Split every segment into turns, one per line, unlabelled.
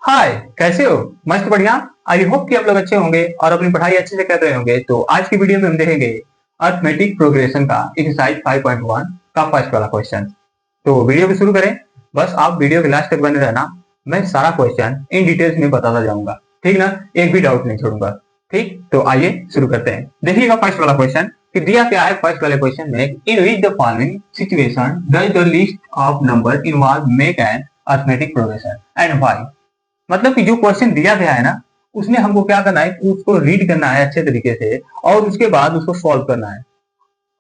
हाय, कैसे हो? मस्त बढ़िया। आई होप कि आप लोग अच्छे होंगे और अपनी पढ़ाई अच्छे से कर रहे होंगे। तो आज की वीडियो में हम देखेंगे अर्थमेटिक प्रोग्रेशन का एक्सरसाइज 5.1 का फर्स्ट वाला क्वेश्चन। तो वीडियो को शुरू करें। बस आप वीडियो के लास्ट तक बने रहना। मैं सारा क्वेश्चन इन डिटेल्स में बताता जाऊंगा, ठीक ना? एक भी डाउट नहीं छोड़ूंगा। ठीक, तो आइए शुरू करते हैं। देखिएगा फर्स्ट वाला क्वेश्चन कि दिया क्या है फर्स्ट वाले क्वेश्चन में, in which the following situation does the list of number involve make an arithmetic progression and why. मतलब कि जो क्वेश्चन दिया गया है ना, उसमें हमको क्या करना है कि उसको रीड करना है अच्छे तरीके से और उसके बाद उसको सॉल्व करना है।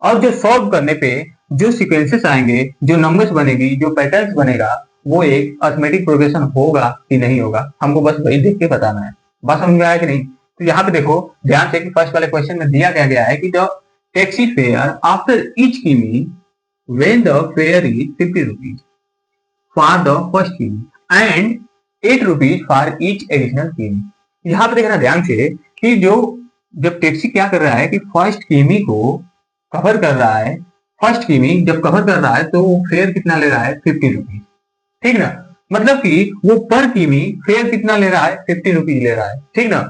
और जो सॉल्व करने पे जो सीक्वेंसेस आएंगे, जो नंबर्स बनेगी, जो पैटर्न्स बनेगा, वो एक अर्थमेटिक प्रोग्रेशन होगा कि नहीं होगा, हमको बस वही देख के बताना है। बात समझ में आया कि नहीं? तो यहाँ पे देखो ध्यान से कि फर्स्ट वाले क्वेश्चन में दिया क्या गया है कि the taxi fare after each किमी when the fare is 50 rupees for the first किमी and 8 rupees for each additional किमी। यहाँ पे देखना ध्यान से कि जो जब टैक्सी क्या कर रहा है कि फर्स्ट किमी को कवर कर रहा है। फर्स्ट किमी जब कवर कर रहा है तो वो फेयर कितना ले रहा है? 50 रुपीज। ठीक ना? मतलब कि वो पर किमी फेयर कितना ले रहा है? 50 रुपीज ले रहा है। ठीक ना?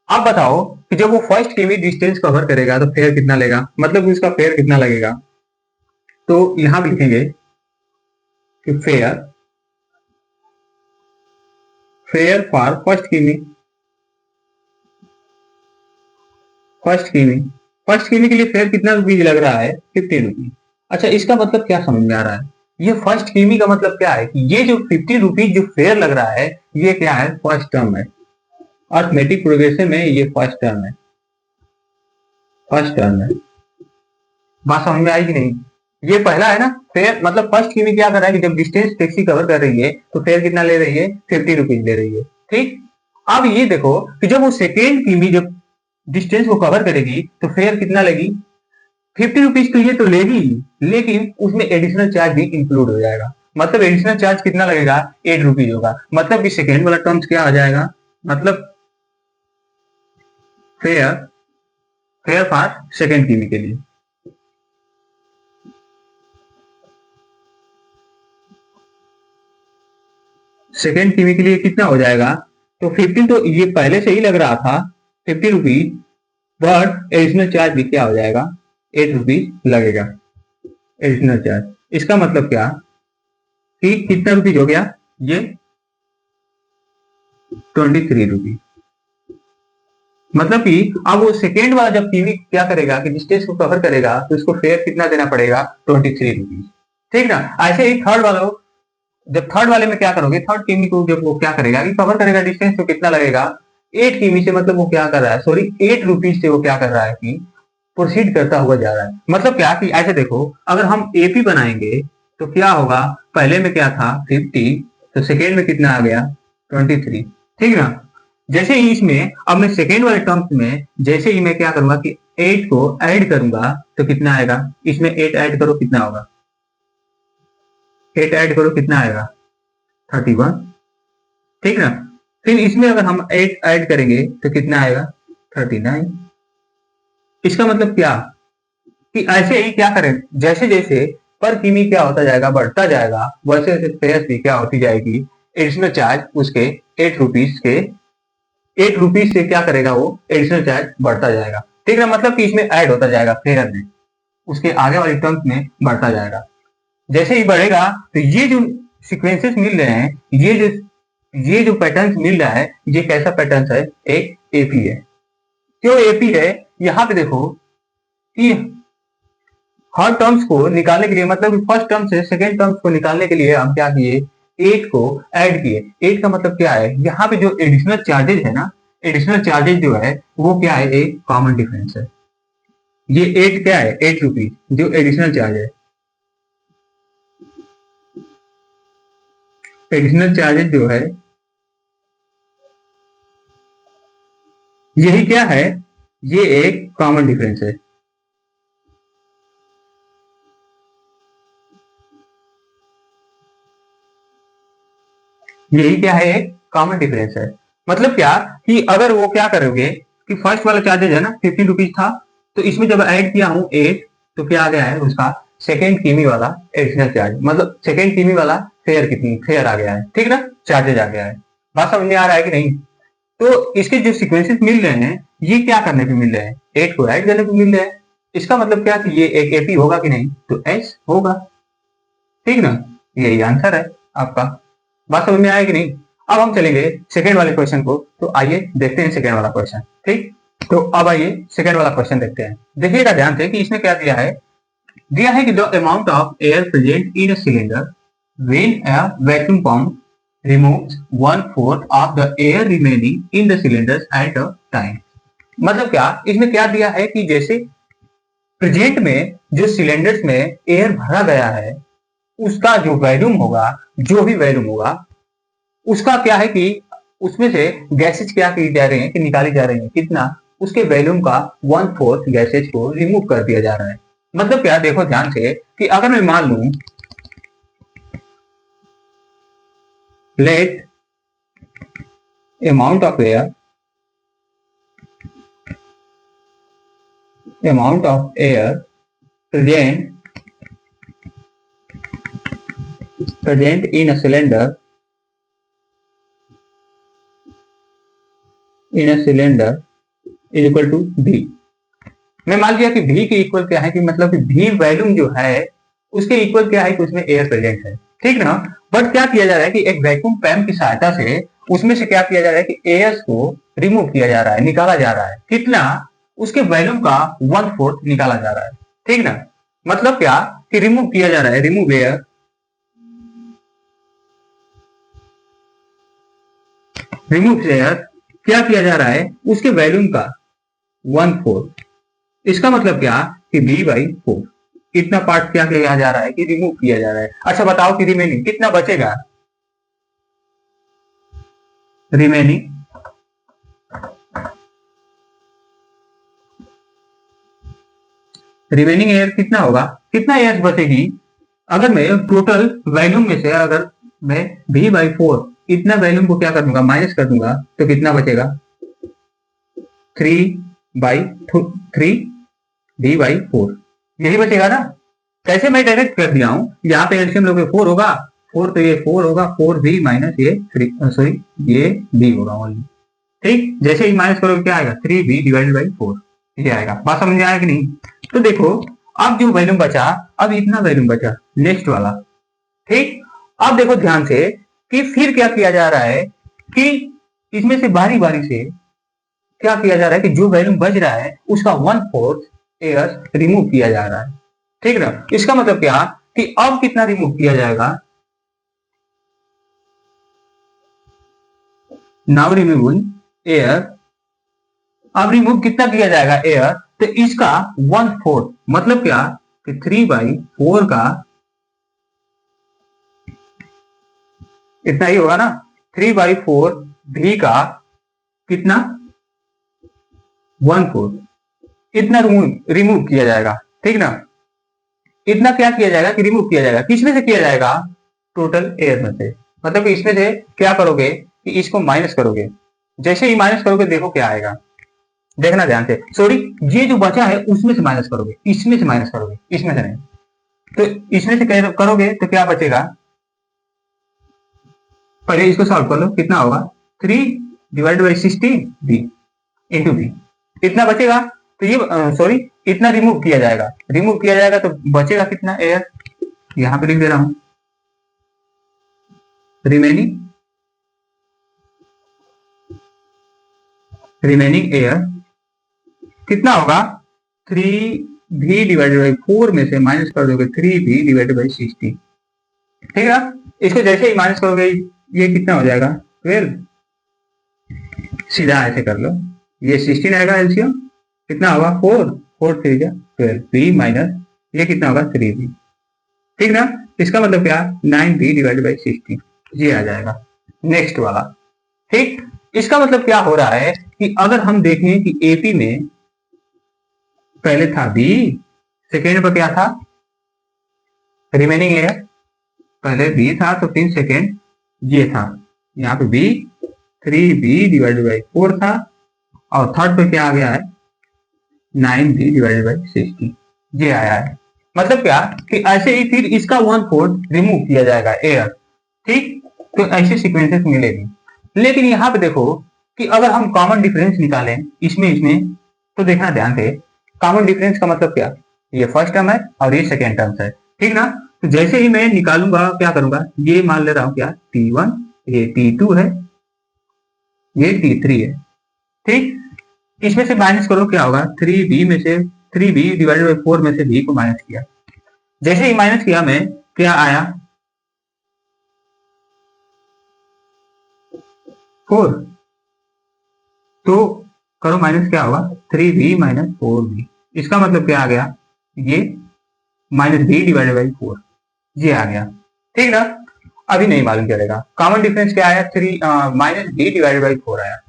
अब बताओ कि जब वो फर्स्ट किमी डिस्टेंस कवर करेगा तो फेयर कितना लेगा, मतलब उसका फेयर कितना लगेगा। तो यहां पे लिखेंगे कि फेयर फेयर फॉर फर्स्ट किमी। फर्स्ट किमी फर्स्ट किमी के लिए फेयर कितना रुपीज लग रहा है? 50 रुपीज। अच्छा, इसका मतलब क्या समझ में आ रहा है? ये फर्स्ट किमी का मतलब क्या है कि ये जो 50 रुपीज जो फेयर लग रहा है, ये क्या है? फर्स्ट टर्म है। अर्थमेटिक प्रोग्रेशन में ये फर्स्ट टर्म है। फर्स्ट टर्म है। बात समझ में आई कि नहीं? ये पहला है ना फेयर, मतलब फर्स्ट किमी क्या कर रहा है कि जब डिस्टेंस टैक्सी कवर कर रही है तो फेयर कितना ले रही है? 50 रुपीज ले रही है। ठीक, अब ये देखो कि जब वो सेकेंड किमी जब डिस्टेंस को कवर करेगी तो फेयर कितना लेगी? 50 रुपीज तो ये तो लेगी, लेकिन उसमें एडिशनल चार्ज भी इंक्लूड हो जाएगा। मतलब एडिशनल चार्ज कितना लगेगा? 8 रुपीज होगा। मतलब कि सेकेंड वाला टर्म्स क्या आ जाएगा? मतलब फेयर फेयर फॉर सेकेंड किमी के लिए। सेकेंड किमी के लिए कितना हो जाएगा? तो 15 तो ये पहले से ही लग रहा था 50 रुपीज, बट एडिशनल चार्ज भी क्या हो जाएगा? 8 रुपीज लगेगा एडिशनल चार्ज। इसका मतलब क्या कि कितना रुपीज हो गया? ये 23 रुपीज। मतलब कि अब वो सेकेंड वाला जब किमी क्या करेगा कि डिस्टेंस को कवर करेगा तो इसको फेयर कितना देना पड़ेगा? 23 रुपीज। ठीक ना? ऐसे ही थर्ड वाला, जब थर्ड वाले में क्या करोगे, थर्ड किमी को जब वो क्या करेगा कि कवर करेगा डिस्टेंस, तो कितना लगेगा? 8 किमी से, मतलब वो क्या कर रहा है, सॉरी 8 रुपीज से वो क्या कर रहा है कि प्रोसीड करता हुआ जा रहा है। मतलब क्या कि ऐसे देखो, अगर हम एपी बनाएंगे तो क्या होगा? पहले में क्या था? 50, तो सेकेंड में कितना आ गया? 23। ठीक ना? जैसे ही इसमें अब मैं सेकेंड वाले टर्म्स में जैसे ही मैं क्या करूंगा कि 8 को ऐड करूंगा तो कितना आएगा? इसमें 8 ऐड करो, कितना होगा? 8 ऐड करो, कितना आएगा? 31। ठीक ना? फिर इसमें अगर हम 8 ऐड करेंगे तो कितना आएगा? 39। इसका मतलब क्या कि ऐसे ही क्या करें, जैसे जैसे पर किमी क्या होता जाएगा? बढ़ता जाएगा, वैसे वैसे फेयर भी क्या होती जाएगी? एडिशनल चार्ज उसके 8 रुपीज के 8 रुपीज से क्या करेगा? वो एडिशनल चार्ज बढ़ता जाएगा। ठीक है, मतलब कि इसमें ऐड होता जाएगा, फेयर में उसके आगे वाली टर्म्स में बढ़ता जाएगा। जैसे ही बढ़ेगा तो ये जो सीक्वेंसेस मिल रहे हैं, ये जो पैटर्न मिल रहा है, ये कैसा पैटर्न है? एक एपी है। क्यों एपी है? यहाँ पे देखो कि हर टर्म्स को निकालने के लिए, मतलब फर्स्ट टर्म से सेकेंड टर्म्स को निकालने के लिए हम क्या किए? 8 को ऐड किए। 8 का मतलब क्या है? यहाँ पे जो एडिशनल चार्जेज है ना, एडिशनल चार्जेज जो है वो क्या है? एक कॉमन डिफरेंस है। ये 8 क्या है? 8 रुपीज जो एडिशनल चार्ज है। एडिशनल चार्जेज जो है यही क्या है? ये एक कॉमन डिफरेंस है। यही क्या है? एक कॉमन डिफरेंस है। मतलब क्या कि अगर वो क्या करोगे कि फर्स्ट वाला चार्जेज है ना 15 रुपीज था, तो इसमें जब ऐड किया हूं 8, तो क्या आ गया है उसका सेकेंड किमी वाला एडिशनल चार्ज, मतलब सेकेंड किमी वाला फेयर कितनी फेयर आ गया है। ठीक ना? चार्जेज आ गया है। बात समझ में आ रहा है कि नहीं? तो इसके जो सीक्वेंसेस मिल रहे हैं ये क्या करने पे मिल रहे हैं? 8 को ऐड करने पे मिल रहे हैं। इसका मतलब क्या कि ये एक एपी होगा कि नहीं? तो एस होगा, ठीक ना? यही आंसर है आपका। बात समझ में आया कि नहीं? अब हम चलेंगे सेकेंड वाले क्वेश्चन को, तो आइए देखते हैं सेकेंड वाला क्वेश्चन। ठीक, तो अब आइए सेकेंड वाला क्वेश्चन देखते हैं। देखिएगा ध्यान से कि इसमें क्या दिया है। दिया है कि the amount of air present in a cylinder when a vacuum pump removes 1/4 of the air remaining in the cylinders at a time। मतलब क्या, इसमें क्या दिया है कि जैसे प्रेजेंट में जो सिलेंडर्स में एयर भरा गया है उसका जो वॉल्यूम होगा, जो भी वॉल्यूम होगा उसका क्या है कि उसमें से गैसेज क्या की जा रही है कि निकाली जा रही है, कितना? उसके वॉल्यूम का 1/4 गैसेज को रिमूव कर दिया जा रहा है। मतलब क्या, देखो ध्यान से कि अगर मैं मान लूं let amount of air present in a cylinder is equal to V। मैं मान लिया कि V के इक्वल क्या है कि मतलब कि V वॉल्यूम जो है उसके इक्वल क्या है कि उसमें एयर प्रेजेंट है, ठीक ना? बट क्या किया जा रहा है कि एक वैक्यूम पैम्प की सहायता से उसमें से क्या किया जा रहा है कि एयर को रिमूव किया जा रहा है, निकाला जा रहा है। कितना? उसके वॉल्यूम का 1/4 निकाला जा रहा है, ठीक ना? मतलब क्या कि रिमूव किया जा रहा है, रिमूव एयर, क्या किया जा रहा है उसके वॉल्यूम का 1/4। इसका मतलब क्या कि V/4 इतना पार्ट क्या किया जा रहा है कि रिमूव किया जा रहा है। अच्छा बताओ कि रिमेनिंग कितना बचेगा? रिमेनिंग एयर कितना होगा? कितना एयर बचेगी? अगर मैं टोटल वॉल्यूम में से अगर मैं V/4 इतना वॉल्यूम को क्या कर दूंगा, माइनस कर दूंगा, तो कितना बचेगा? 3/3 V/4 यही बचेगा ना? कैसे मैं डायरेक्ट कर दिया हूं, यहाँ पे एलसीएम लोगे 4 होगा, 4 तो ये 4 होगा, 4V माइनस ये 3, सॉरी ये V होगा ओनली। ठीक, जैसे ही माइनस करोगे क्या आएगा? 3V/4 ये आएगा। बात समझ में आया कि नहीं? तो देखो अब जो वॉल्यूम बचा, अब इतना वॉल्यूम बचा नेक्स्ट वाला। ठीक, अब देखो ध्यान से कि फिर क्या किया जा रहा है कि इसमें से बारी बारी से क्या किया जा रहा है कि जो वॉल्यूम बच रहा है उसका 1/4 एयर रिमूव किया जा रहा है, ठीक ना? इसका मतलब क्या कि अब कितना रिमूव किया जाएगा? नाउ रिमूविंग एयर, अब रिमूव कितना किया जाएगा एयर? तो इसका 1/4 मतलब क्या कि 3/4 का इतना ही होगा ना, 3/4 V का कितना 1/4 इतना रिमूव किया जाएगा, ठीक ना? इतना क्या किया जाएगा कि रिमूव किया जाएगा। किसमें से किया जाएगा? टोटल एयर में से। मतलब कि इसमें से क्या करोगे कि इसको माइनस करोगे, जैसे ही माइनस करोगे देखो क्या आएगा, देखना ध्यान से। सॉरी, ये जो बचा है उसमें से माइनस करोगे, इसमें से माइनस करोगे, इसमें से नहीं। तो इसमें से करोगे तो क्या बचेगा? पहले इसको सॉल्व कर लो, कितना होगा? 3/16 V इंटू V, इतना बचेगा। तो ये सॉरी इतना रिमूव किया जाएगा, रिमूव किया जाएगा तो बचेगा कितना एयर? यहां पे लिख दे रहा हूं, रिमेनिंग एयर कितना होगा? 3V/4 में से माइनस कर दोगे 3V/60, ठीक है? इसको जैसे ही माइनस करोगे ये कितना हो जाएगा? 12। सीधा ऐसे कर लो, ये 16 आएगा एलसीएम, कितना होगा? 4 3 12 V माइनस ये कितना होगा? 3V, ठीक ना? इसका मतलब क्या? 9V/60 ये आ जाएगा नेक्स्ट वाला। ठीक, इसका मतलब क्या हो रहा है कि अगर हम देखें कि एपी में पहले था बी, सेकेंड पर क्या था? रिमेनिंग एयर, पहले बी था तो फिर सेकेंड ये था, यहाँ पे बी 3V/4 था, और थर्ड पे क्या आ गया है? 9V/60 ये आया है। मतलब क्या कि ऐसे ही फिर इसका 1/4 रिमूव किया जाएगा एयर, ठीक? तो ऐसे सीक्वेंसेस मिलेगी। लेकिन यहाँ पे देखो कि अगर हम कॉमन डिफरेंस निकालें इसमें इसमें, तो देखना ध्यान से, कॉमन डिफरेंस का मतलब क्या, ये फर्स्ट टर्म है और ये सेकेंड टर्म है, ठीक ना। तो जैसे ही मैं निकालूंगा क्या करूंगा, ये मान ले रहा हूं क्या T1, ये T2 है, ये T3 है, ठीक। इसमें से माइनस करो क्या होगा, 3b में से 3b डिवाइडेड बाई 4 में से b को माइनस किया, जैसे ही माइनस किया मैं क्या आया 4, तो करो माइनस क्या होगा 3b माइनस 4b, इसका मतलब क्या आ गया, ये माइनस b डिवाइडेड बाई 4, ये आ गया, ठीक ना। अभी नहीं मालूम चलेगा, कॉमन डिफरेंस क्या आया, 3 माइनस b डिवाइडेड बाई 4 आया।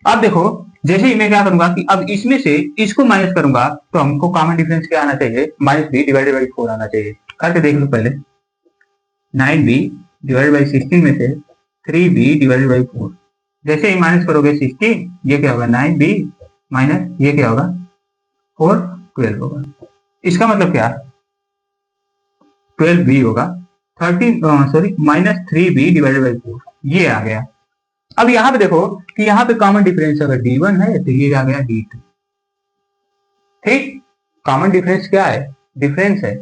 अब देखो जैसे ही मैं क्या करूंगा कि अब इसमें से इसको माइनस करूंगा तो हमको कॉमन डिफरेंस क्या आना चाहिए, माइनस b डिवाइडेड बाई 4 आना चाहिए। करके देख लो पहले, 9b डिवाइडेड बाई 16 में से 3b डिवाइडेड बाई 4, जैसे ही माइनस करोगे 16, ये क्या होगा 9b माइनस ये क्या होगा 4, 12 होगा। इसका मतलब क्या, 12b होगा, 13 माइनस 3b डिवाइडेड बाई 4, ये आ गया। अब यहाँ पे देखो कि यहाँ पे कॉमन डिफरेंस अगर D1 है तो ये आ गया D2, ठीक। कॉमन डिफरेंस क्या है, डिफरेंस है,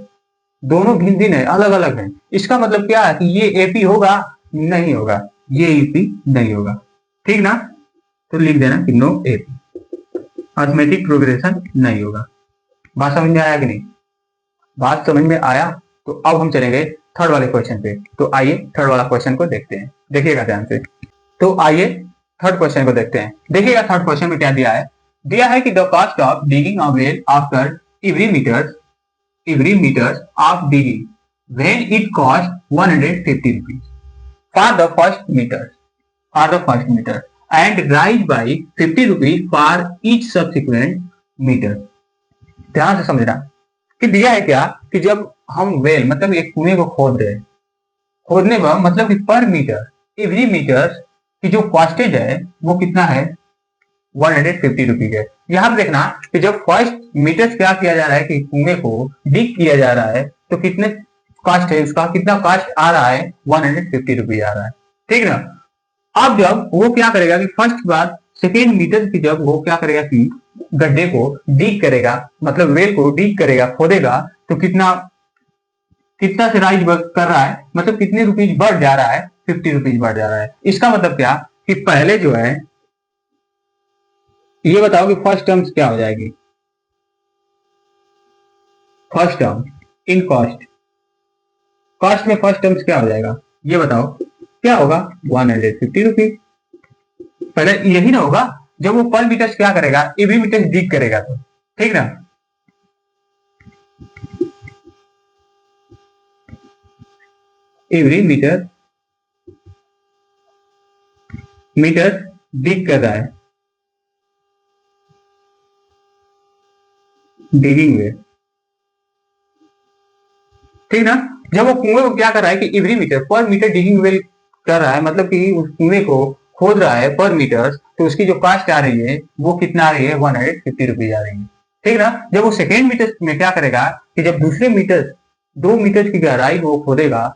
दोनों भिन्न भिन्न है, अलग अलग है। इसका मतलब क्या है कि ये AP होगा, नहीं होगा, ये AP नहीं होगा, ठीक ना। तो लिख देना कि नो AP, अर्थमेटिक प्रोग्रेशन नहीं होगा। बात समझ में आया कि नहीं, बात समझ में आया। तो अब हम चलेंगे थर्ड वाले क्वेश्चन पे। तो आइए थर्ड वाला क्वेश्चन को देखते हैं, देखिएगा ध्यान से। तो आइए थर्ड क्वेश्चन को देखते हैं। देखिएगा थर्ड क्वेश्चन में क्या दिया है, दिया है कि the cost of digging a well after every metre of digging when it cost 150 rupees for the first metre and rise by 50 rupees for each subsequent metre. ध्यान से समझना कि दिया है क्या कि जब हम वेल मतलब एक कुएं को खोद रहे हैं, खोदने पर मतलब कि पर मीटर एवरी मीटर की जो कॉस्टेज है वो कितना है 150 रुपीज है। यहाँ पे देखना कि जब फर्स्ट मीटर क्या किया जा रहा है कि कुएं को डिग किया जा रहा है तो कितने कॉस्ट है उसका, कितना कॉस्ट आ रहा है 150 रुपीज आ रहा है, ठीक ना। अब जब वो क्या करेगा कि फर्स्ट बार सेकेंड मीटर की जब वो क्या करेगा कि गड्ढे को डिग करेगा, मतलब वेल को डिग करेगा, खोदेगा, तो कितना कितना से राइज कर रहा है, मतलब कितने रुपीज बढ़ जा रहा है, 50 रुपीज बढ़ जा रहा है। इसका मतलब क्या कि पहले जो है ये बताओ कि फर्स्ट टर्म्स क्या हो जाएगी, फर्स्ट टर्म इन कॉस्ट में फर्स्ट टर्म्स क्या हो जाएगा, ये बताओ क्या होगा 150 रुपीज। पहले यही ना होगा जब वो पर मीटर क्या करेगा, एवरी मीटर डिग करेगा, तो ठीक ना। एवरी मीटर डिग कर रहा है, डिगिंग में, ठीक ना। जब वो कुएं को क्या कर रहा है कि एवरी मीटर पर मीटर डिगिंग वेल कर रहा है, मतलब कि उस कुएं को खोद रहा है पर मीटर, तो उसकी जो कॉस्ट आ रही है वो कितना आ रही है 150 रुपीज आ रही है, ठीक ना। जब वो सेकेंड मीटर में क्या करेगा कि जब दूसरे मीटर 2 मीटर की गहराई वो खोदेगा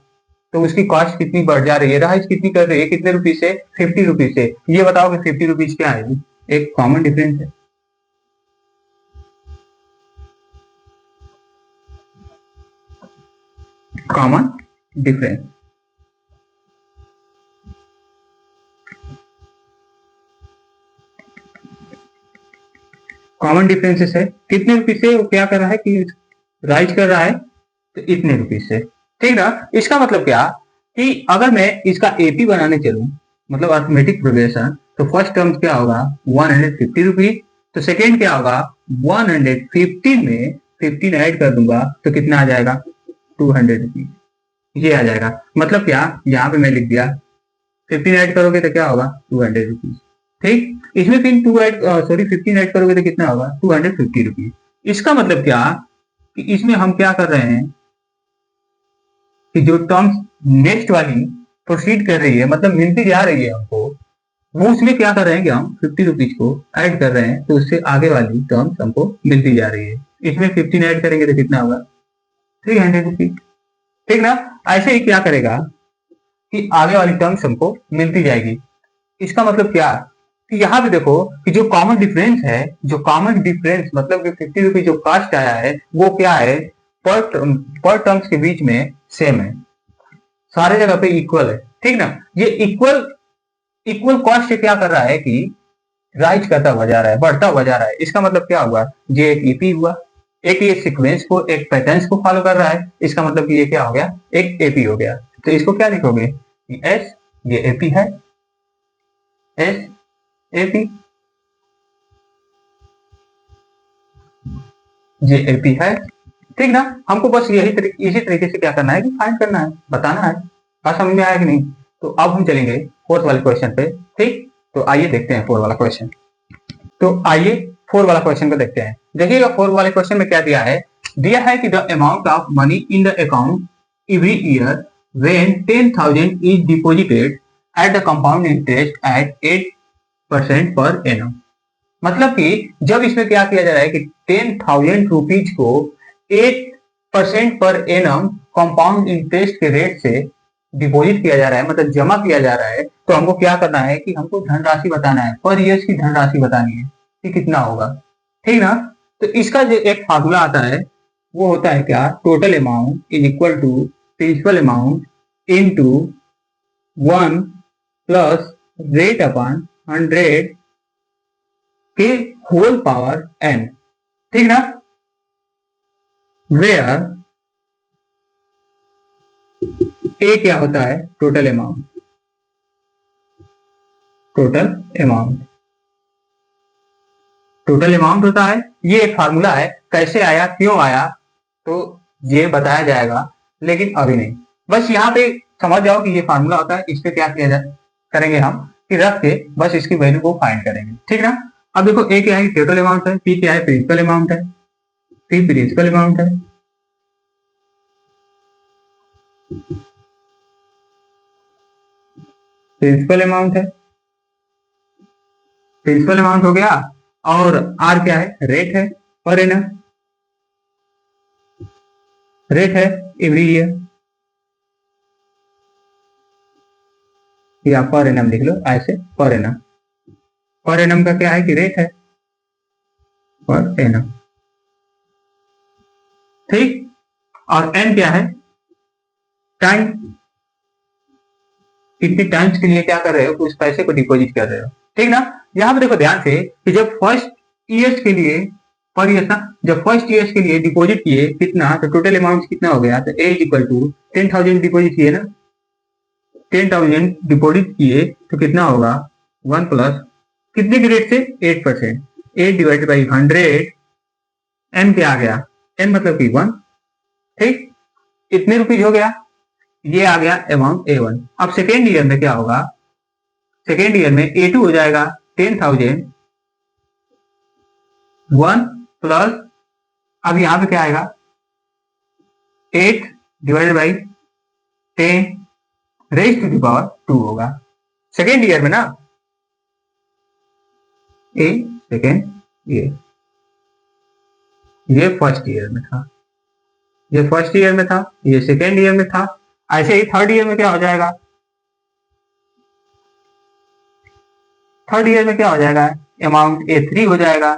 तो उसकी कॉस्ट कितनी बढ़ जा रही है, राइज कितनी कर रही है, कितने रुपीज से 50 रुपीज से। ये बताओ कि 50 रुपीज क्या है, एक कॉमन डिफरेंस है, कॉमन डिफरेंस। कॉमन डिफरेंसेस है, कितने रुपीज से वो क्या कर रहा है कि राइज कर रहा है, तो इतने रुपीज से, ठीक ना। इसका मतलब क्या कि अगर मैं इसका एपी बनाने चलूं, मतलब अर्थमेटिक प्रोग्रेशन, तो फर्स्ट टर्म क्या होगा 150 रुपीज, तो सेकेंड क्या होगा 150 में 15 ऐड कर दूंगा तो कितना आ जाएगा 200 रुपीज, ये आ जाएगा। मतलब क्या, यहाँ पे मैं लिख दिया 15 ऐड करोगे तो क्या होगा 200 रुपीज, ठीक। इसमें फिर 15 ऐड करोगे तो कितना होगा 250 रुपीज। इसका मतलब क्या कि इसमें हम क्या कर रहे हैं कि जो टर्म्स नेक्स्ट वाली प्रोसीड कर रही है, मतलब मिलती जा रही है हमको, वो उसमें क्या कर रहे हैं कि हम 50 रुपीज को ऐड कर रहे हैं, तो उससे आगे वाली टर्म्स हमको मिलती जा रही है। इसमें 15 ऐड करेंगे तो कितना होगा 300 रुपीज, ठीक ना। ऐसे ही क्या करेगा कि आगे वाली टर्म्स हमको मिलती जाएगी। इसका मतलब क्या कि यहाँ पे देखो कि जो कॉमन डिफरेंस है, जो कॉमन डिफरेंस मतलब कि 50 रुपीज जो कास्ट आया है वो क्या है, पर टर्म्स के बीच में सेम है, सारे जगह पे इक्वल है, ठीक ना। ये इक्वल इक्वल कॉस्ट से क्या कर रहा है कि राइज करता हुआ जा रहा है, बढ़ता हुआ जा रहा है। इसका मतलब क्या हुआ, ये एक ईपी हुआ, एक ये सीक्वेंस को, एक पैटर्न को फॉलो कर रहा है, इसका मतलब कि ये क्या हो गया, एक एपी हो गया। तो इसको क्या लिखोगे, एस, ये एपी है, एस एपी, ये एपी है, ठीक ना। हमको बस इसी तरीके से क्या करना है कि फाइंड करना है, बताना है। बात समझ में आया कि नहीं। तो अब हम चलेंगे फोर्थ वाले क्वेश्चन पे, ठीक। तो आइए देखते हैं फोर्थ वाला क्वेश्चन। तो आइए फोर्थ वाला क्वेश्चन को देखते हैं। देखिएगा फोर्थ वाले क्वेश्चन में क्या दिया है कि the amount of money in the account every year when 10,000 is deposited at the compound interest eight 8% per annum. मतलब कि जब इसमें क्या किया जा रहा है कि 10,000 रुपीज को 8% पर एनम कंपाउंड इंटरेस्ट के रेट से डिपॉजिट किया जा रहा है, मतलब जमा किया जा रहा है, तो हमको क्या करना है कि हमको धनराशि बताना है, पर ईयर की धनराशि बतानी है कि कितना होगा, ठीक ना। तो इसका जो एक फार्मूला आता है वो होता है क्या, total amount is equal to principal amount into 1 plus rate upon 100 के होल पावर n, ठीक ना। वेयर ए क्या होता है, total amount, total amount, total amount होता है। ये एक फार्मूला है, कैसे आया क्यों आया तो ये बताया जाएगा, लेकिन अभी नहीं। बस यहाँ पे समझ जाओ कि ये फार्मूला होता है, इस पे क्या किया जाए करेंगे हम कि रख के बस इसकी वैल्यू को फाइंड करेंगे, ठीक ना। अब देखो ए क्या है, टोटल अमाउंट है, पी क्या है, प्रिंसिपल अमाउंट है, पी प्रिंसिपल अमाउंट है, प्रिंसिपल अमाउंट है, प्रिंसिपल अमाउंट हो गया। और आर क्या है, रेट है पर एनम, रेट है एवरी ईयर, या पर एनम लिख लो ऐसे, पर एनम, पर एनम का क्या है कि रेट है पर एनम, ठीक। और एन क्या है, टाइम, कितनी टाइम्स के लिए क्या कर रहे हो, उस पैसे को डिपॉजिट कर रहे हो, ठीक ना। यहाँ पे देखो ध्यान से कि जब फर्स्ट ईयर्स के लिए, पर ईयर्स ना, जब फर्स्ट ईयर्स के लिए डिपॉजिट किए कितना, तो टोटल अमाउंट कितना हो गया, तो ए इज इक्वल टू 10,000 डिपॉजिट किए ना, 10,000 डिपॉजिट किए तो कितना होगा, 1 प्लस कितने के रेट से, 8%, 8 डिवाइडेड बाई 100, एन क्या आ गया, एन मतलब कि 1, ठीक। इतने रुपीज हो गया, ये आ गया अमाउंट A1। अब सेकेंड ईयर में क्या होगा, सेकेंड ईयर में A2 हो जाएगा 10,000, 1 प्लस, अब यहां पे क्या आएगा, 8 divided by 10 raise to the power 2 होगा, सेकेंड ईयर में ना, ए सेकेंड ईयर, ये फर्स्ट ईयर में था, ये फर्स्ट ईयर में था, ये सेकेंड ईयर में था। ऐसे ही थर्ड ईयर में क्या हो जाएगा, थर्ड ईयर में क्या हो जाएगा, अमाउंट A3 हो जाएगा,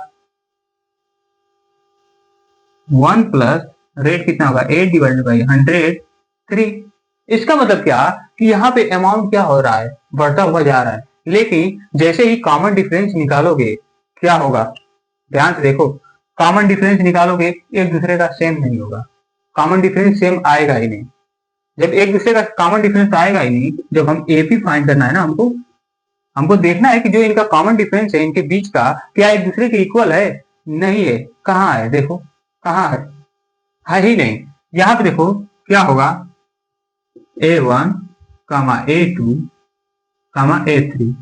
1 प्लस रेट कितना होगा, 8 डिवाइडेड बाई 100, 3। इसका मतलब क्या कि यहाँ पे अमाउंट क्या हो रहा है, बढ़ता हुआ जा रहा है, लेकिन जैसे ही कॉमन डिफरेंस निकालोगे क्या होगा, ध्यान से देखो, कॉमन डिफरेंस निकालोगे एक दूसरे का सेम नहीं होगा, कॉमन डिफरेंस सेम आएगा ही नहीं। जब एक दूसरे का कॉमन डिफरेंस आएगा ही नहीं, जब हम एपी फाइंड करना है ना, हमको हमको देखना है कि जो इनका कॉमन डिफरेंस है इनके बीच का, क्या एक दूसरे के इक्वल है, नहीं है, कहाँ है, देखो कहाँ है ही नहीं। यहाँ पे देखो क्या होगा, A1 कामा A2 कामा A3,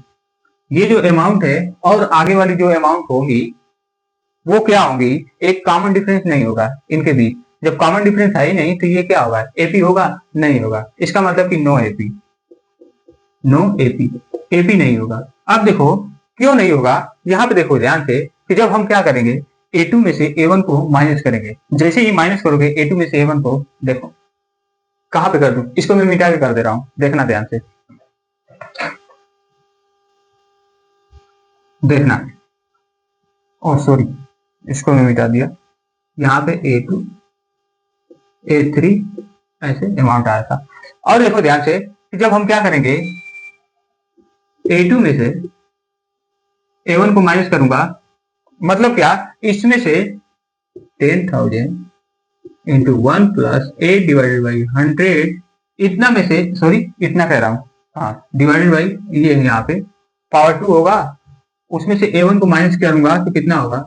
ये जो अमाउंट है और आगे वाली जो अमाउंट होगी वो क्या होगी, एक कॉमन डिफरेंस नहीं होगा इनके बीच। जब कॉमन डिफरेंस है ही नहीं तो ये क्या होगा, एपी होगा, नहीं होगा। इसका मतलब कि no AP, no AP, AP नहीं होगा। अब देखो क्यों नहीं होगा, यहाँ पे देखो ध्यान से कि जब हम क्या करेंगे, A2 में से A1 को माइनस करेंगे, जैसे ही माइनस करोगे A2 में से A1 को, देखो कहां पे कर दूं, इसको मैं मिटा के कर दे रहा हूं, देखना ध्यान से। देखना, ओ सॉरी, इसको मैं मिटा दिया, यहाँ पे A2 A3 ऐसे अमाउंट आया था। और देखो ध्यान से कि जब हम क्या करेंगे, A2 में से A1 को माइनस करूंगा, मतलब क्या, इसमें से 10,000 इंटू 1 प्लस 8 डिवाइडेड बाई 100, इतना में से, सॉरी इतना कह रहा हूं, हाँ, डिवाइडेड बाई ये यहाँ पे पावर 2 होगा, उसमें से A1 को माइनस करूंगा तो कितना होगा,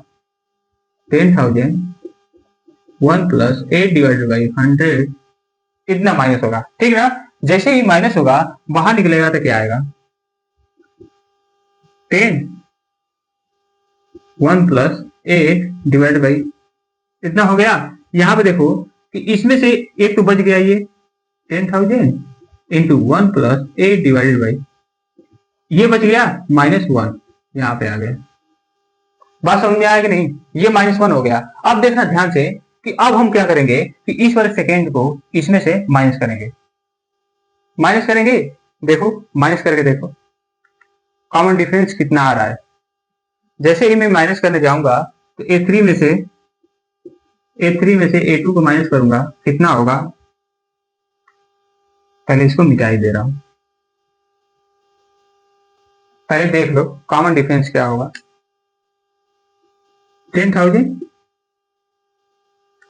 10,000 1 प्लस 8 डिवाइडेड बाई 100, इतना माइनस होगा, ठीक ना। जैसे ही माइनस होगा बाहर निकलेगा तो क्या आएगा, 10 1 प्लस 8 डिवाइड बाई इतना हो गया। यहां पे देखो कि इसमें से एक तो बच गया, ये 10,000 इंटू 1 प्लस 8 डिवाइडेड बाई, ये बच गया -1, यहाँ पे आ गया। बात समझ में आया कि नहीं, ये -1 हो गया। अब देखना ध्यान से कि अब हम क्या करेंगे कि इस वाले सेकेंड को इसमें से माइनस करेंगे, माइनस करेंगे, देखो माइनस करके देखो कॉमन डिफरेंस कितना आ रहा है। जैसे ही मैं माइनस करने जाऊंगा तो A3 में से A2 को माइनस करूंगा, कितना होगा, पहले इसको मिटा ही दे रहा हूं, पहले देख लो कॉमन डिफरेंस क्या होगा। 10,000,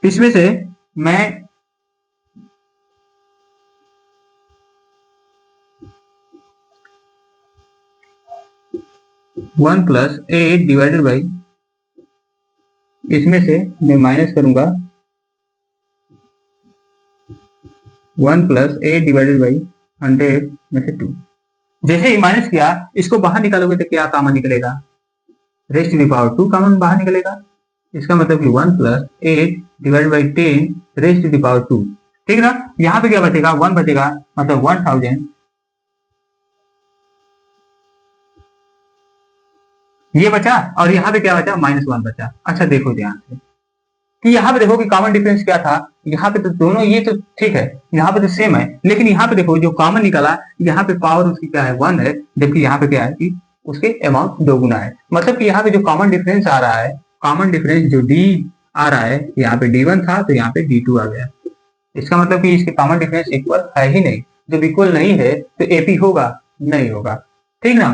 इसमें से मैं 1 प्लस 8 डिवाइडेड बाई, इसमें से मैं माइनस करूंगा 1 प्लस 8 डिवाइडेड बाई 100 में से 2। जैसे ही माइनस किया, इसको बाहर निकालोगे तो क्या कॉमन निकलेगा, raised to the power 2 common बाहर निकलेगा। इसका मतलब कि 1 plus 8 divided by 10 raised to the power 2, ठीक ना। यहाँ पे क्या बचेगा, 1 बचेगा, मतलब 1000, ये बचा, और यहाँ पे क्या बचा, -1 बचा। अच्छा देखो ध्यान से कि यहाँ पे देखो कि कॉमन डिफरेंस क्या था, यहाँ पे तो दोनों ये तो ठीक है, यहाँ पे तो सेम है, लेकिन यहाँ पे देखो जो कॉमन निकला, यहाँ पे पावर उसकी क्या है, 1 है, जबकि यहाँ पे क्या है कि उसके अमाउंट 2 गुना है। मतलब कि यहाँ पे जो कॉमन डिफरेंस आ रहा है, कॉमन डिफरेंस जो D आ रहा है, यहाँ पे D1 था तो यहाँ पे D2 आ गया। इसका मतलब कि इसके कॉमन डिफरेंस इक्वल है ही नहीं। जब इक्वल नहीं है तो AP होगा, नहीं होगा, ठीक ना।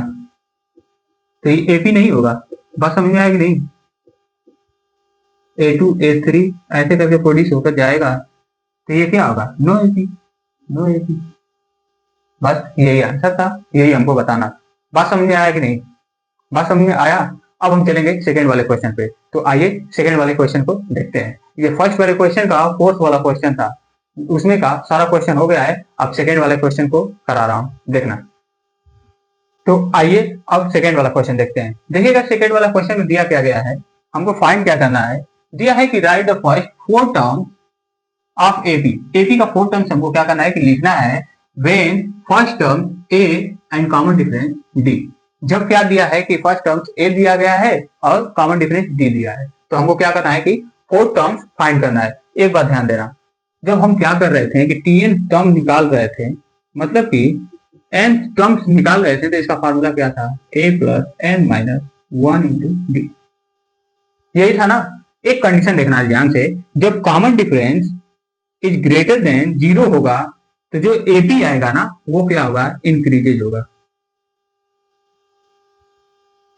तो ये AP नहीं होगा। बात समझ में आएगी नहीं, A2 A3 ऐसे करके प्रोड्यूस होकर जाएगा तो ये क्या होगा, नो AP, नो AP। बस यही आंसर था, यही हमको बताना। बात समझ में आया कि नहीं, बात समझ में आया। अब हम चलेंगे सेकेंड वाले क्वेश्चन पे। तो आइए सेकेंड वाले क्वेश्चन को देखते हैं। ये फर्स्ट वाले क्वेश्चन का फोर्थ वाला क्वेश्चन था, उसमें का सारा क्वेश्चन हो गया है। अब सेकेंड वाले क्वेश्चन को करा रहा हूं, देखना। तो आइए अब सेकेंड वाला क्वेश्चन देखते हैं। देखिएगा सेकेंड वाला क्वेश्चन में दिया क्या गया है, हमको फाइंड क्या करना है। दिया है कि right the first 4 terms of AP। AP का 4 टर्म्स हमको क्या करना है कि लिखना है when first term A and common difference D। जब क्या दिया है कि फर्स्ट टर्म्स A दिया गया है और कॉमन डिफरेंस D दिया है, तो हमको क्या करना है कि 4 टर्म्स फाइंड करना है। एक बात ध्यान देना, जब हम क्या कर रहे थे कि Tn टर्म निकाल रहे थे, मतलब कि n टर्म्स निकाल रहे थे, तो इसका फार्मूला क्या था, A plus n minus 1 into D, यही था ना। एक कंडीशन देखना ध्यान से, जब common difference is greater than 0 होगा तो जो AP आएगा ना वो क्या होगा, इंक्रीजेज होगा,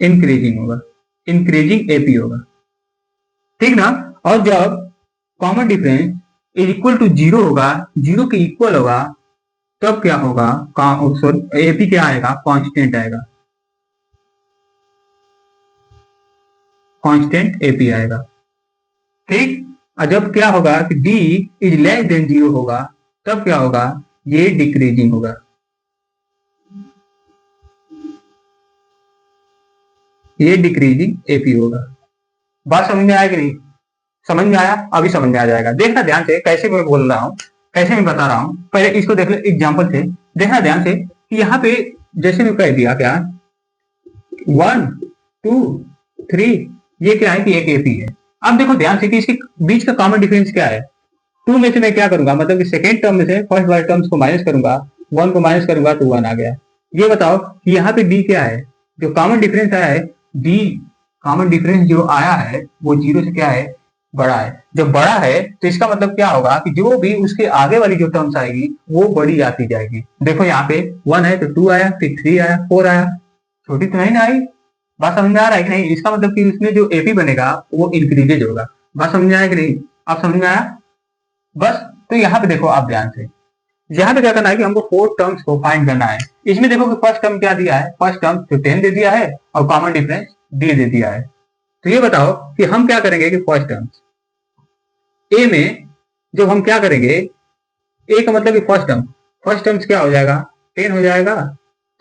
इंक्रीजिंग होगा, इंक्रीजिंग AP होगा, ठीक ना। और जब common difference is equal to 0 होगा, 0 के इक्वल होगा, तब क्या होगा, AP क्या आएगा, कांस्टेंट आएगा, कांस्टेंट AP आएगा, ठीक। और जब क्या होगा कि D इज लेस देन 0 होगा, तब क्या होगा, ये डिक्रीजिंग होगा, ये डिक्रीजिंग AP होगा। बात समझ में आया कि नहीं, समझ में आया, अभी समझ में आ जाएगा। देखना ध्यान से कैसे मैं बोल रहा हूँ, कैसे मैं बता रहा हूँ। पहले इसको देख लो एग्जाम्पल से, देखना ध्यान से कि यहाँ पे जैसे मैं कह दिया क्या 1 2 3, ये क्या है कि एक AP है। अब देखो ध्यान से कि इसके बीच का कॉमन डिफरेंस क्या है। 2 में से मैं क्या करूंगा, मतलब कि सेकेंड टर्म में से फर्स्ट वाले टर्म्स को माइनस करूंगा, 1 को माइनस करूंगा तो 1 आ गया। ये बताओ कि यहाँ पे D क्या है, जो कॉमन डिफरेंस आया है डी कॉमन डिफरेंस जो आया है वो जीरो से क्या है, बड़ा है। जब बड़ा है तो इसका मतलब क्या होगा कि जो भी उसके आगे वाली जो टर्म्स आएगी वो बड़ी आती जाएगी। देखो यहाँ पे 1 है तो 2 आया, फिर 3 आया, 4 आया, छोटी तो नहीं ना आई। बात समझ में आ रहा है कि नहीं? इसका मतलब कि उसमें जो एपी बनेगा वो इंक्रीजेज होगा। बात समझ में आया कि नहीं? आप समझ में आया? बस। तो यहाँ पे देखो आप ध्यान से, यहाँ पे क्या करना है कि हमको 4 टर्म्स को फाइंड करना है। इसमें देखो कि फर्स्ट टर्म क्या दिया है, फर्स्ट टर्म तो 10 दे दिया है और कॉमन डिफरेंस डी दे दिया है। तो ये बताओ कि हम क्या करेंगे कि फर्स्ट टर्म्स ए में जब हम क्या करेंगे, ए का मतलब कि फर्स्ट टर्म्स क्या हो जाएगा, 10 हो जाएगा।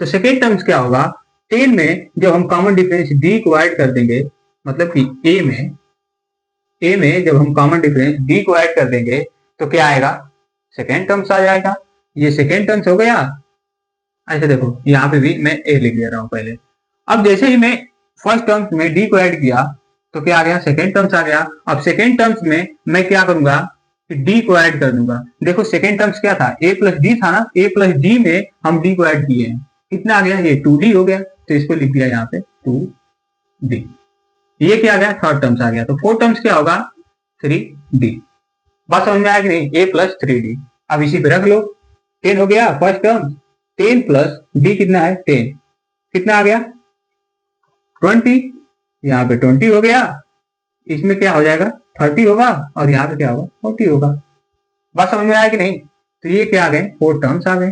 तो सेकेंड टर्म्स क्या होगा, 10 में जब हम कॉमन डिफरेंस डी को ऐड कर देंगे, मतलब कि ए में जब हम कॉमन डिफरेंस डी को ऐड कर देंगे तो क्या आएगा, सेकेंड टर्म्स आ जाएगा। ये सेकेंड टर्म्स हो गया। ऐसे देखो यहाँ पे भी मैं ए लिख दे रहा हूं पहले। अब जैसे ही मैं फर्स्ट टर्म्स में डी को ऐड किया तो क्या आ गया, सेकेंड टर्म्स आ गया। अब सेकेंड टर्म्स में मैं क्या करूंगा कि डी को ऐड कर दूंगा। देखो सेकेंड टर्म्स क्या था, ए प्लस डी था ना, ए प्लस डी में हम डी को ऐड किए हैं, कितना आ गया, ये 2d हो गया। तो इसको लिख दिया यहाँ पे 2d। ये क्या आ गया, थर्ड टर्म्स आ गया। तो फोर्थ टर्म्स क्या होगा, 3d। बात समझ में आया कि नहीं, a प्लस 3d। अब इसी पे रख लो, 10 हो गया फर्स्ट टर्म, 10 प्लस d कितना है 10, कितना आ गया 20। यहाँ पे 20 हो गया, इसमें क्या हो जाएगा 30 होगा और यहाँ पे क्या होगा 40 होगा। बात समझ में आया कि नहीं? तो ये क्या आ गए, 4 टर्म्स आ गए,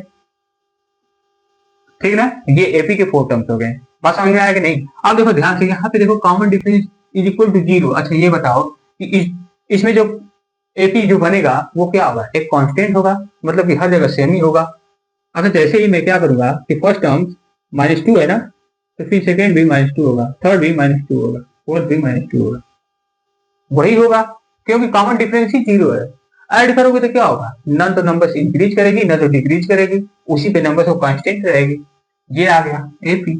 ठीक ना। ये एपी के 4 टर्म्स हो गए। बात समझ में आया कि नहीं? अब देखो ध्यान से, यहाँ पे देखो common difference is equal to 0। अच्छा ये बताओ कि इसमें जो एपी जो बनेगा वो क्या होगा, एक कांस्टेंट होगा, मतलब कि हर जगह सेम ही होगा। अगर जैसे ही मैं क्या करूंगा कि फर्स्ट टर्म्स -2 है ना, तो फिर सेकेंड भी -2 होगा, थर्ड भी -2 होगा, फोर्थ भी -2 होगा, वही होगा क्योंकि कॉमन डिफरेंस ही 0 है। ऐड करोगे तो क्या होगा, न तो नंबर्स इंक्रीज करेगी न तो डिक्रीज करेगी, उसी पे नंबर्स को कांस्टेंट रहेगी। ये आ गया एपी,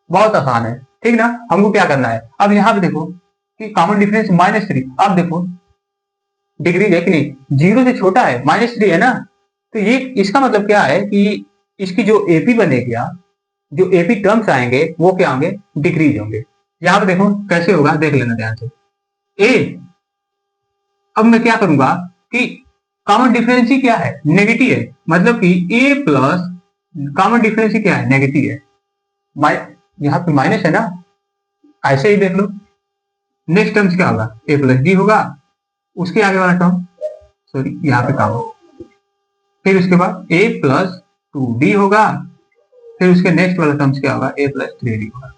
बहुत आसान है, ठीक ना। हमको क्या करना है, अब यहाँ पे देखो कि कॉमन डिफरेंस -3। अब देखो डिग्री है कि नहीं, 0 से छोटा है, -3 है ना, तो ये इसका मतलब क्या है कि इसकी जो एपी बनेगा, जो एपी टर्म्स आएंगे वो क्या होंगे, डिक्रीज होंगे। यहाँ पे देखो कैसे होगा, देख लेना ध्यान से। ए, अब मैं क्या करूंगा कि कॉमन डिफरेंस ही क्या है, नेगेटिव है, मतलब कि ए प्लस कॉमन डिफरेंस ही क्या है, नेगेटिव है। यहाँ पे माइनस है ना, ऐसे ही देख लो। नेक्स्ट टर्म्स क्या होगा, ए प्लस डी होगा, उसके आगे वाला टर्म, सॉरी यहाँ पे काम, फिर उसके बाद a प्लस 2d होगा, फिर उसके नेक्स्ट वाला टर्म्स क्या होगा, a प्लस 3d होगा।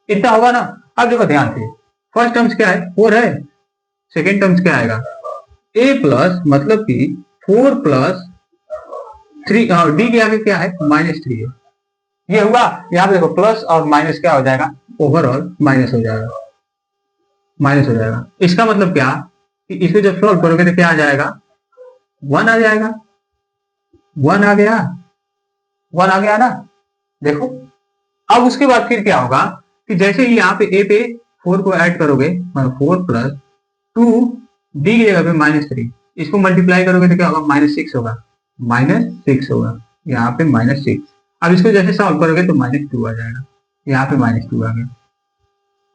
इतना होगा ना। अब देखो ध्यान से, फर्स्ट टर्म्स क्या है 4 है, सेकेंड टर्म्स क्या आएगा a प्लस, मतलब कि 4 प्लस 3, और d के आगे क्या है -3 है। ये हुआ, यहाँ पे देखो प्लस और माइनस क्या हो जाएगा, ओवरऑल माइनस हो जाएगा, माइनस हो जाएगा। इसका मतलब क्या कि इसको जब सॉल्व करोगे तो क्या आ जाएगा, 1 आ जाएगा, 1 आ गया, 1 आ गया ना। देखो अब उसके बाद फिर क्या होगा कि जैसे ही यहाँ पे ए पे 4 को ऐड करोगे, 4 प्लस 2d की जगह पे -3, इसको मल्टीप्लाई करोगे तो क्या होगा, -6 होगा, -6 होगा, यहाँ पे -6। अब इसको जैसे सॉल्व करोगे तो -2 आ जाएगा, यहाँ पे -2 आ गया।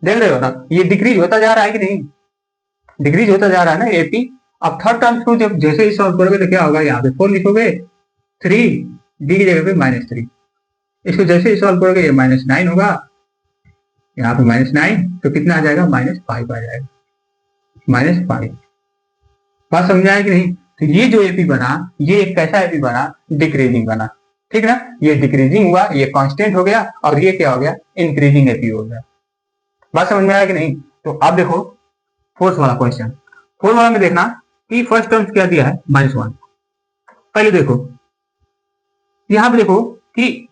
देख रहे हो ना, ये डिक्रीज होता जा रहा है कि नहीं, डिक्रीज होता जा रहा है ना एपी। अब थर्ड टर्म्स को जब जैसे ही सॉल्व करोगे तो क्या होगा, यहाँ पे 4 लिखोगे, 3 डी की जगह पे -3, इसको जैसे ही सॉल्व करोगे ये -9 होगा, यहाँ पे -9, तो कितना आ जाएगा, -5 आ जाएगा, -5। बात समझ आया कि नहीं? तो ये जो एपी बना, ये एक कैसा एपी बना, डिक्रीजिंग बना, ठीक ना। ये डिक्रीजिंग हुआ, ये कांस्टेंट हो गया, और ये क्या हो गया, इंक्रीजिंग एपी हो गया। बात समझ में आया कि नहीं? तो अब देखो फोर्थ वाला क्वेश्चन, फोर्थ वाला में देखना कि फर्स्ट टर्म्स क्या दिया है, -1। पहले देखो यहाँ पे देखो कि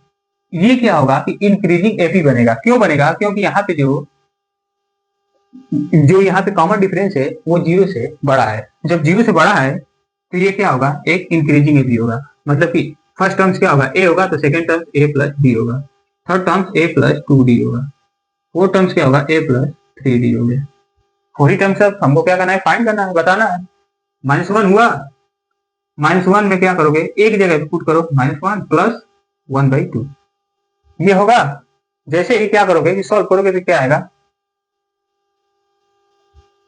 ये क्या होगा कि इंक्रीजिंग एपी बनेगा। क्यों बनेगा, क्योंकि यहाँ पे जो यहाँ पे कॉमन डिफरेंस है वो 0 से बड़ा है। जब 0 से बड़ा है तो ये क्या होगा, एक इंक्रीजिंग एपी होगा, मतलब कि फर्स्ट टर्म्स क्या होगा, ए होगा, तो second terms a plus d होगा, third terms a plus 2d होगा, फोर्थ टर्म्स क्या होगा, a प्लस 3d हो गया। फोर टर्म्स अब हमको क्या करना है, फाइंड करना है, बताना है। -1 हुआ, -1 में क्या करोगे, एक जगह पे पुट करो, -1 प्लस 1/2, ये होगा। जैसे ही क्या करोगे कि सॉल्व करोगे तो क्या आएगा,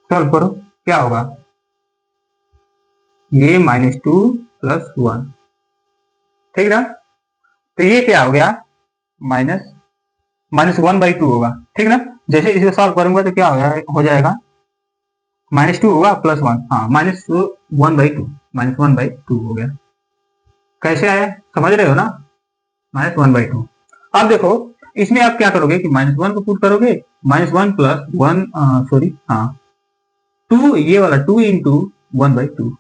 सॉल्व करो क्या होगा, ये -2 + 1, ठीक ना। तो ये क्या हो गया, -1/2 होगा, ठीक ना। जैसे इसे सॉल्व करूंगा तो क्या हो जाएगा, -2 होगा +1, हाँ -1/2, -1/2 हो गया। कैसे आया समझ रहे हो ना, -1/2। अब देखो इसमें आप क्या करोगे कि -1 को पुट करोगे, -1 + 1 सॉरी हाँ 2, ये वाला 2 × 1/2,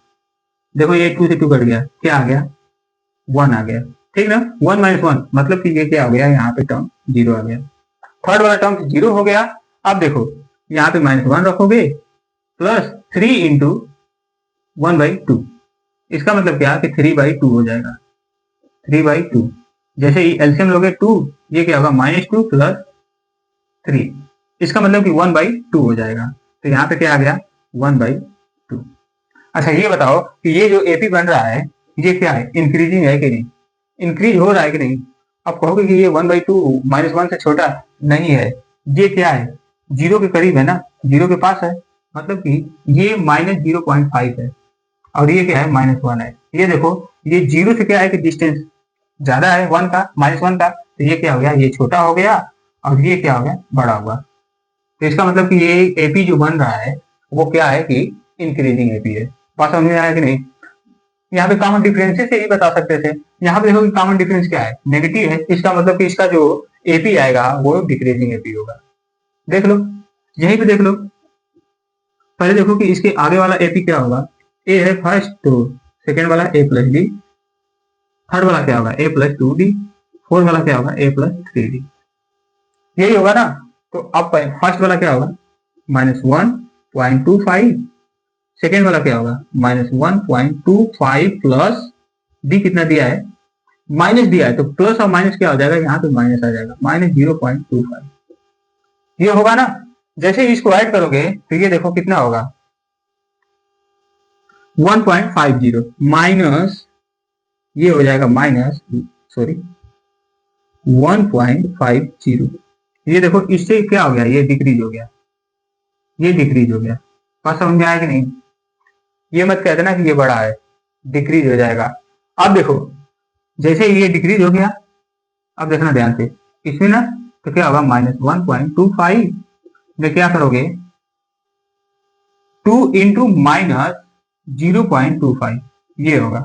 देखो ये 2 से 2 कट गया, क्या आ गया 1 आ गया, ठीक ना। 1 - 1 मतलब कि ये क्या हो गया, यहाँ पे टर्म 0 आ गया, थर्ड वाला टर्म 0 हो गया। अब देखो यहाँ पे -1 रखोगे प्लस 3 × 1/2, इसका मतलब क्या कि 3/2 हो जाएगा, 3/2। जैसे ही एलसीएम लोगे 2, ये क्या होगा -2 + 3, इसका मतलब कि 1/2 हो जाएगा। तो यहाँ पे क्या आ गया 1/2। अच्छा ये बताओ कि ये जो एपी बन रहा है ये क्या है, इंक्रीजिंग है कि नहीं, इंक्रीज हो रहा है कि नहीं। अब कहोगे कि ये 1/2 -1 से छोटा नहीं है, ये क्या है 0 के करीब है ना, 0 के पास है, मतलब कि ये -0.5 है और ये क्या है -1 है। ये देखो ये 0 से क्या है कि डिस्टेंस ज्यादा है 1 का, -1 का, तो ये क्या हो गया, ये छोटा हो गया और ये क्या हो गया बड़ा हुआ। तो इसका मतलब कि ये एपी जो बन रहा है वो क्या है कि इंक्रीजिंग एपी है। बात समझ में आया कि नहीं। यहाँ पे कॉमन डिफरेंसेस से ही बता सकते थे, यहाँ पे देखो कि कॉमन डिफरेंस क्या है, नेगेटिव है, इसका मतलब कि इसका जो एपी आएगा वो डिक्रीजिंग एपी होगा। देख लो यहीं पे देख लो, पहले देखो कि इसके आगे वाला एपी क्या होगा, ए है फर्स्ट, तो सेकेंड वाला a + d, थर्ड वाला क्या होगा a + 2d, फोर्थ वाला क्या होगा a + 3d, यही होगा ना। तो अब फर्स्ट वाला क्या होगा -1.25, सेकेंड वाला क्या होगा -1.25 प्लस डी कितना दिया है माइनस दिया है, तो प्लस और माइनस क्या हो जाएगा, यहाँ पे माइनस आ जाएगा -0.25, ये होगा ना। जैसे इसको ऐड करोगे तो ये देखो कितना होगा 1.50 माइनस ये हो जाएगा -1.50, ये देखो इससे क्या हो गया, ये डिक्रीज हो गया, ये डिक्रीज हो गया। बात समझ में आया कि नहीं। ये मत कहते ना कि ये बड़ा है, डिक्रीज हो जाएगा। अब देखो जैसे ये डिक्रीज हो गया, अब देखना ध्यान से इसमें ना, तो क्या होगा -1.25 में क्या करोगे 2 × -0.25, ये होगा,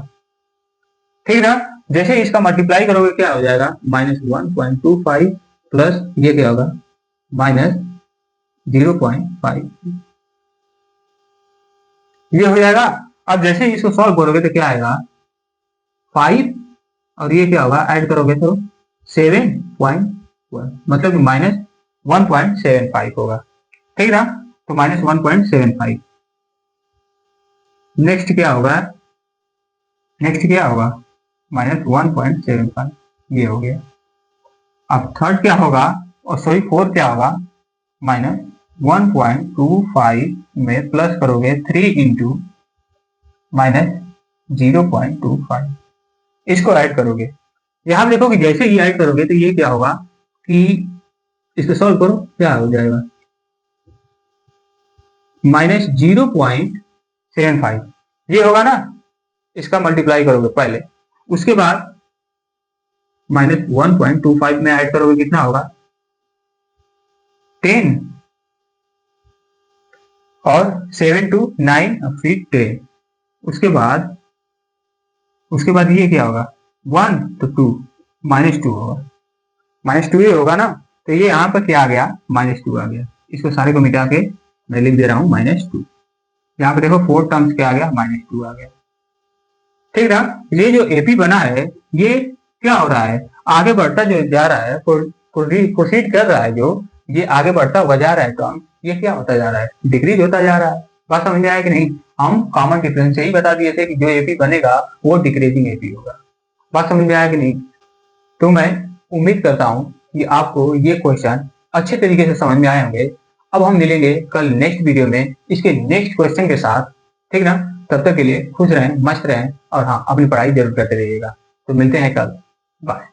ठीक ना। जैसे इसका मल्टीप्लाई करोगे क्या हो जाएगा -1.25 प्लस ये क्या होगा -0.5, ये हो जाएगा। अब जैसे इसको सॉल्व करोगे तो क्या आएगा 5 और ये क्या होगा ऐड करोगे तो 7.1, मतलब कि -1.75 होगा, ठीक ना। तो -1.75, नेक्स्ट क्या होगा, नेक्स्ट क्या होगा -1.75, ये हो गया। अब थर्ड क्या होगा, और सॉरी फोर्थ क्या होगा -1.25 में प्लस करोगे 3 × -0.25, इसको ऐड करोगे। यहां देखो कि जैसे ही ऐड करोगे तो ये क्या होगा कि इसको सॉल्व करो क्या हो जाएगा -0.75, ये होगा ना। इसका मल्टीप्लाई करोगे पहले, उसके बाद -1.25 में ऐड करोगे कितना होगा 10 और 7 to 9 फिर 10, उसके बाद ये क्या होगा 1 तो 2 -2 होगा, -2 ये होगा ना। तो ये यहाँ पर क्या आ गया -2 आ गया, इसको सारे को मिटा के मैं लिख दे रहा हूँ -2, यहाँ पे देखो 4 टर्म्स क्या आ गया -2 आ गया, ठीक ना। ये जो एपी बना है ये क्या हो रहा है, आगे बढ़ता जो जा रहा है, प्रोसीड कर रहा है, जो ये आगे बढ़ता हुआ जा रहा है टर्म, ये क्या होता जा रहा है डिक्रीज होता जा रहा है। बात समझ में आया कि नहीं। हम कॉमन डिफरेंस से ही बता दिए थे कि जो एपी बनेगा वो डिक्रीजिंग एपी होगा। बात समझ में आया कि नहीं। तो मैं उम्मीद करता हूं कि आपको ये क्वेश्चन अच्छे तरीके से समझ में आए होंगे। अब हम मिलेंगे कल नेक्स्ट वीडियो में इसके नेक्स्ट क्वेश्चन के साथ, ठीक ना। तब तक के लिए खुश रहें, मस्त रहें और हाँ अपनी पढ़ाई जरूर करते रहिएगा। तो मिलते हैं कल, बाय।